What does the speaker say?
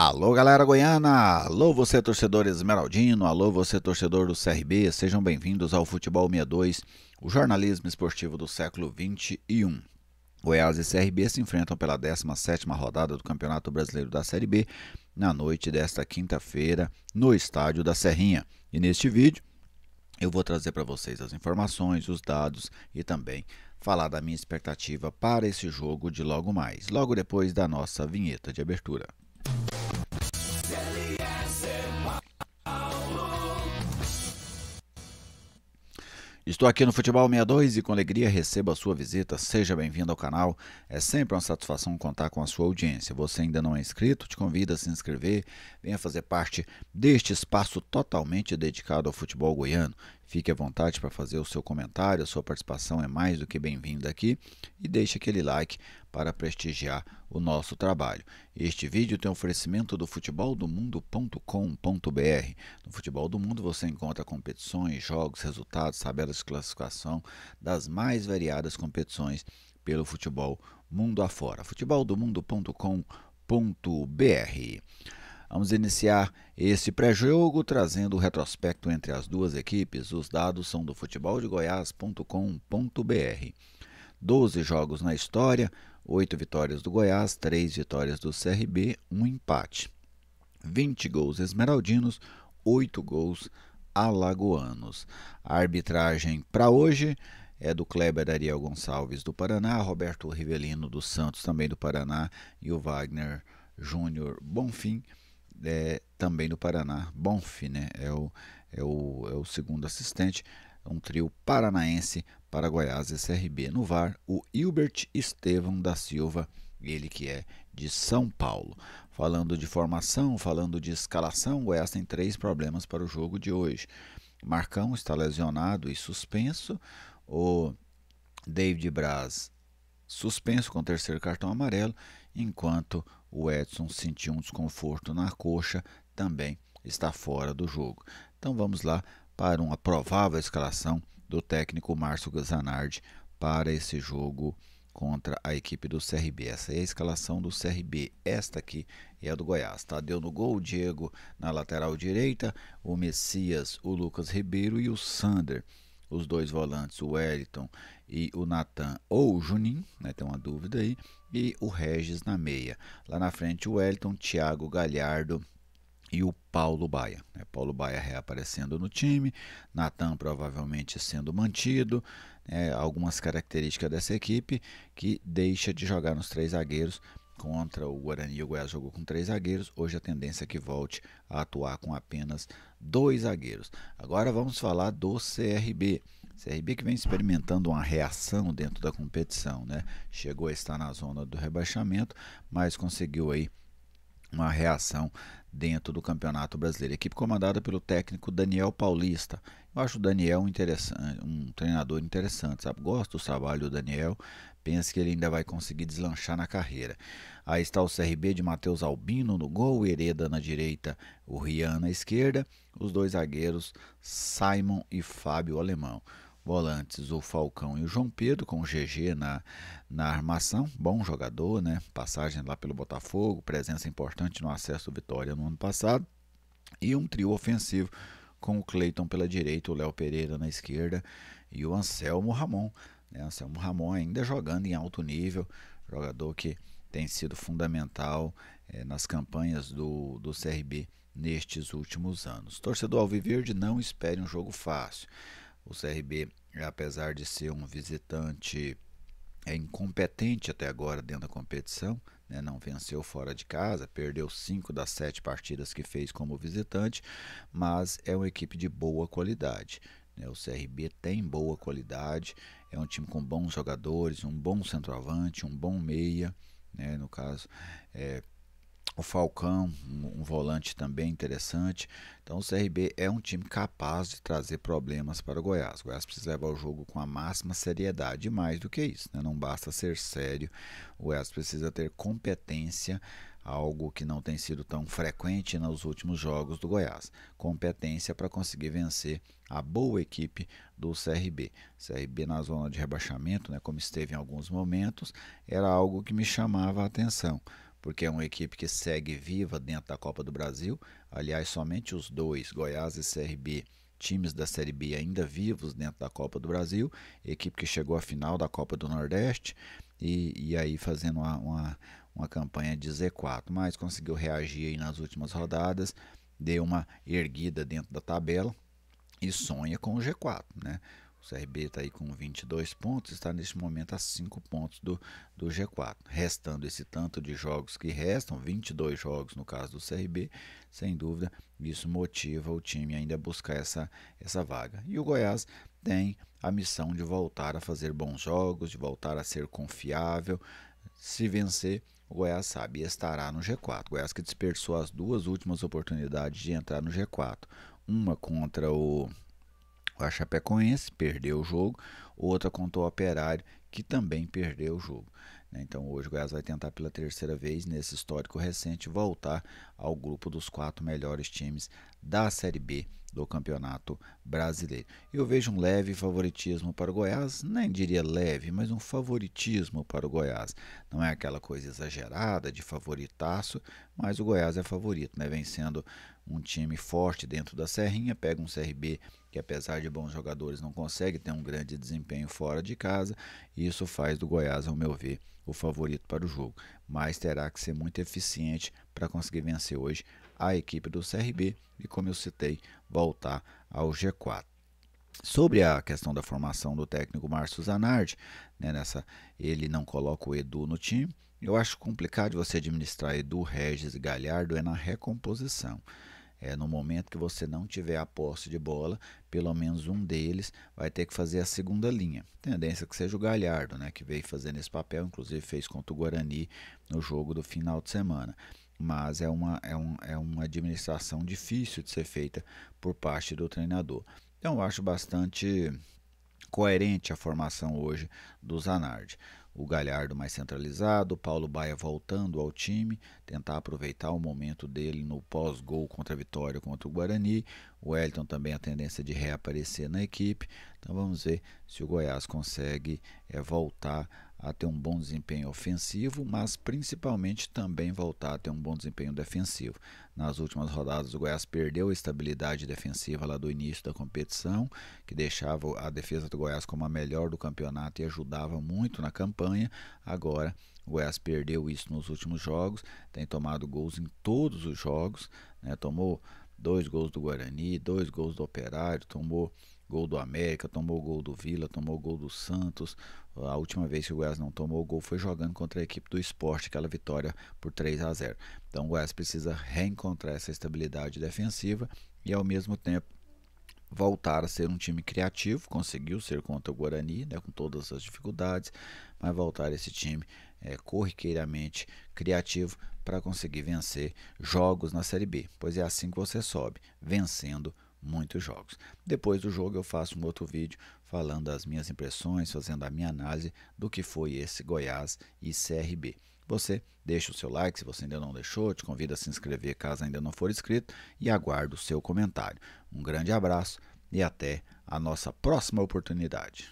Alô, galera goiana! Alô, você torcedor esmeraldino! Alô, você torcedor do CRB! Sejam bem-vindos ao Futebol 62, o jornalismo esportivo do século XXI. Goiás e CRB se enfrentam pela 17ª rodada do Campeonato Brasileiro da Série B na noite desta quinta-feira no estádio da Serrinha. E neste vídeo eu vou trazer para vocês as informações, os dados e também falar da minha expectativa para esse jogo de logo mais, logo depois da nossa vinheta de abertura. Estou aqui no Futebol 62 e com alegria recebo a sua visita. Seja bem-vindo ao canal. É sempre uma satisfação contar com a sua audiência. Você ainda não é inscrito? Te convido a se inscrever. Venha fazer parte deste espaço totalmente dedicado ao futebol goiano. Fique à vontade para fazer o seu comentário. A sua participação é mais do que bem-vinda aqui. E deixe aquele like para prestigiar o nosso trabalho. Este vídeo tem oferecimento do futeboldomundo.com.br. No Futebol do Mundo você encontra competições, jogos, resultados, tabelas de classificação das mais variadas competições pelo futebol mundo afora. futeboldomundo.com.br. Vamos iniciar esse pré-jogo trazendo o retrospecto entre as duas equipes. Os dados são do futeboldegoias.com.br. 12 jogos na história, 8 vitórias do Goiás, 3 vitórias do CRB, 1 empate. 20 gols esmeraldinos, 8 gols alagoanos. A arbitragem para hoje é do Kleber Ariel Gonçalves do Paraná, Roberto Rivelino dos Santos também do Paraná e o Wagner Júnior Bonfim também do Paraná. Bonfim, né? É o segundo assistente. Um trio paranaense para Goiás e CRB. No VAR, o Hilbert Estevão da Silva, ele que é de São Paulo. Falando de formação, falando de escalação, o Goiás tem 3 problemas para o jogo de hoje. Marcão está lesionado e suspenso. O David Braz suspenso com o 3º cartão amarelo, enquanto o Edson sentiu um desconforto na coxa, também está fora do jogo. Então vamos lá para uma provável escalação do técnico Márcio Zanardi para esse jogo contra a equipe do CRB. Essa é a escalação do CRB. Esta aqui é a do Goiás. Tadeu no gol, o Diego na lateral direita, o Messias, o Lucas Ribeiro e o Sander. Os 2 volantes, o Wellington e o Natan ou o Juninho, né, tem uma dúvida aí, e o Regis na meia. Lá na frente o Wellington, Thiago Galhardo e o Paulo Baia. Paulo Baia reaparecendo no time, Natan provavelmente sendo mantido. Algumas características dessa equipe que deixa de jogar nos 3 zagueiros. Contra o Guarani, o Goiás jogou com 3 zagueiros. Hoje a tendência é que volte a atuar com apenas 2 zagueiros. Agora vamos falar do CRB. CRB que vem experimentando uma reação dentro da competição, né? Chegou a estar na zona do rebaixamento, mas conseguiu aí uma reação dentro do Campeonato Brasileiro. Equipe comandada pelo técnico Daniel Paulista. Eu acho o Daniel um treinador interessante, sabe? Gosto do trabalho do Daniel. Penso que ele ainda vai conseguir deslanchar na carreira. Aí está o CRB de Matheus Albino no gol, Hereda na direita, o Rian na esquerda, os 2 zagueiros Simon e Fábio Alemão. Volantes, o Falcão e o João Pedro, com o GG na armação. Bom jogador, né? Passagem lá pelo Botafogo, presença importante no acesso do Vitória no ano passado. E um trio ofensivo com o Cleiton pela direita, o Léo Pereira na esquerda e o Anselmo Ramon. Anselmo Ramon ainda jogando em alto nível, jogador que tem sido fundamental nas campanhas do CRB nestes últimos anos. Torcedor alviverde, não espere um jogo fácil. O CRB, apesar de ser um visitante incompetente até agora dentro da competição, né, não venceu fora de casa, perdeu 5 das 7 partidas que fez como visitante, mas é uma equipe de boa qualidade. O CRB tem boa qualidade, é um time com bons jogadores, um bom centroavante, um bom meia, né, no caso o Falcão, um volante também interessante. Então o CRB é um time capaz de trazer problemas para o Goiás. O Goiás precisa levar o jogo com a máxima seriedade, e mais do que isso, né? Não basta ser sério, o Goiás precisa ter competência, algo que não tem sido tão frequente nos últimos jogos do Goiás. Competência para conseguir vencer a boa equipe do CRB. CRB na zona de rebaixamento, né, como esteve em alguns momentos, era algo que me chamava a atenção. porque é uma equipe que segue viva dentro da Copa do Brasil. Aliás, somente os dois, Goiás e CRB, times da Série B ainda vivos dentro da Copa do Brasil, equipe que chegou à final da Copa do Nordeste e aí fazendo uma campanha de Z4, mas conseguiu reagir aí nas últimas rodadas, deu uma erguida dentro da tabela e sonha com o G4, né? O CRB está aí com 22 pontos, está neste momento a 5 pontos do G4. Restando esse tanto de jogos que restam, 22 jogos no caso do CRB, sem dúvida, isso motiva o time ainda a buscar essa vaga. E o Goiás tem a missão de voltar a fazer bons jogos, de voltar a ser confiável. Se vencer, o Goiás sabe, estará no G4. O Goiás que dispersou as duas últimas oportunidades de entrar no G4. Uma contra o Chapecoense, perdeu o jogo, outra contra o Operário, que também perdeu o jogo. Então hoje o Goiás vai tentar pela terceira vez, nesse histórico recente, voltar ao grupo dos 4 melhores times da Série B do Campeonato Brasileiro. Eu vejo um leve favoritismo para o Goiás, nem diria leve, mas um favoritismo para o Goiás. Não é aquela coisa exagerada de favoritaço, mas o Goiás é favorito, né? Vem sendo um time forte dentro da Serrinha, pega um CRB que apesar de bons jogadores não consegue ter um grande desempenho fora de casa, e isso faz do Goiás, ao meu ver, o favorito para o jogo, mas terá que ser muito eficiente para conseguir vencer hoje a equipe do CRB e, como eu citei, voltar ao G4. Sobre a questão da formação do técnico Márcio Zanardi, né, ele não coloca o Edu no time. Eu acho complicado você administrar Edu, Regis e Galhardo na recomposição. No momento que você não tiver a posse de bola, pelo menos um deles vai ter que fazer a segunda linha. Tendência que seja o Galhardo, né, que veio fazendo esse papel, inclusive fez contra o Guarani no jogo do final de semana. Mas é uma administração difícil de ser feita por parte do treinador. Então eu acho bastante coerente a formação hoje do Zanardi. O Galhardo mais centralizado, o Paulo Baia voltando ao time, tentar aproveitar o momento dele no pós-gol contra a vitória contra o Guarani. O Wellington também a tendência de reaparecer na equipe. Então vamos ver se o Goiás consegue voltar a ter um bom desempenho ofensivo, mas principalmente também voltar a ter um bom desempenho defensivo. Nas últimas rodadas o Goiás perdeu a estabilidade defensiva lá do início da competição, que deixava a defesa do Goiás como a melhor do campeonato e ajudava muito na campanha. Agora o Goiás perdeu isso nos últimos jogos, tem tomado gols em todos os jogos, né? Tomou 2 gols do Guarani, 2 gols do Operário, tomou gol do América, tomou gol do Vila, tomou gol do Santos. A última vez que o Goiás não tomou gol foi jogando contra a equipe do Sport, aquela vitória por 3-0. Então o Goiás precisa reencontrar essa estabilidade defensiva e ao mesmo tempo voltar a ser um time criativo. Conseguiu ser contra o Guarani, né, com todas as dificuldades, mas voltar esse time corriqueiramente criativo para conseguir vencer jogos na Série B, pois é assim que você sobe, vencendo muitos jogos. Depois do jogo eu faço um outro vídeo falando das minhas impressões, fazendo a minha análise do que foi esse Goiás e CRB. Você deixa o seu like se você ainda não deixou, te convido a se inscrever caso ainda não for inscrito e aguardo o seu comentário. Um grande abraço e até a nossa próxima oportunidade.